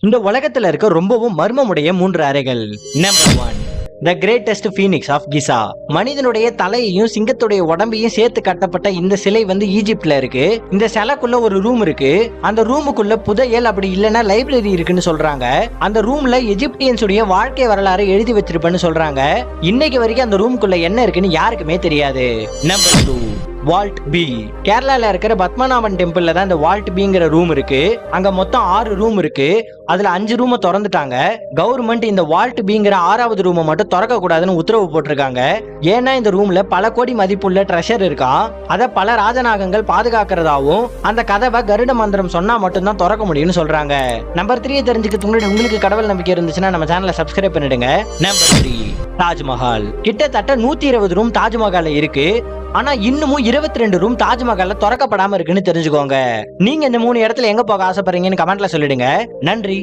இந்த உலகத்துல இருக்க ரொம்பவும் மர்மமுடைய 3 அறைகள். Number 1, the greatest phoenix of Giza. மனிதனுடைய தலையையும் சிங்கத்துடைய உடம்பையும் சேர்த்து கட்டப்பட்ட இந்த சிலை ஈஜிப்ட்ல இருக்கு. இந்த சிலைக்குள்ள ஒரு ரூம் இருக்கு. அந்த ரூமுக்குள்ள புதையல் அப்படி இல்லைன்னா லைப்ரரி இருக்குன்னு சொல்றாங்க. அந்த ரூம்ல எஜிப்தியன்ஸ் உடைய வாழ்க்கை வரலாறு எழுதி வச்சிருப்பேன்னு சொல்றாங்க. இன்னைக்கு வரைக்கும் அந்த ரூமுக்குள்ள என்ன இருக்குன்னு யாருக்குமே தெரியாது. Number 2, vault B. கேரளால இருக்கிற பத்மநாபன் டெம்பிள்ல தான் இந்த வால்ட் பிங்கிற ரூம் இருக்கு. அங்க மொத்தம் 6 ரூம் இருக்கு. அதுல 5 ரூமை திறந்துட்டாங்க. கவர்மெண்ட் இந்த வால்ட் பிங்கிற 6வது ரூமை மட்டும் திறக்க கூடாதுன்னு உத்தரவு போட்டிருக்காங்க. ஏன்னா இந்த ரூம்ல பல கோடி மதிப்புள்ள ட்ரெஷர் இருக்கா. அத பல ராஜநாகங்கள் பாதுகாக்கிறதாவும் அந்த கதவை கருட மந்திரம் சொன்னா மட்டும்தான் திறக்க முடியும்னு சொல்றாங்க. நம்பர் 3 தெரிஞ்சுக்கிறதுக்கு உங்களுக்கு கடவுள் நம்பிக்கை இருந்துச்சுன்னா நம்ம சேனலை சப்ஸ்கிரைப் பண்ணிடுங்க. நம்பர் 3, தாஜ்மஹால். கிட்டத்தட்ட 120 ரூம் தாஜ்மஹால் இருக்கு. ஆனா இன்னமும் 22 ரூம் தாஜ்மஹால்ல திறக்கப்படாம இருக்குன்னு தெரிஞ்சுக்கோங்க. நீங்க இந்த 3 இடத்துல எங்க போக ஆசைப்படுறீங்கன்னு கமெண்ட்ல சொல்லிடுங்க. நன்றி.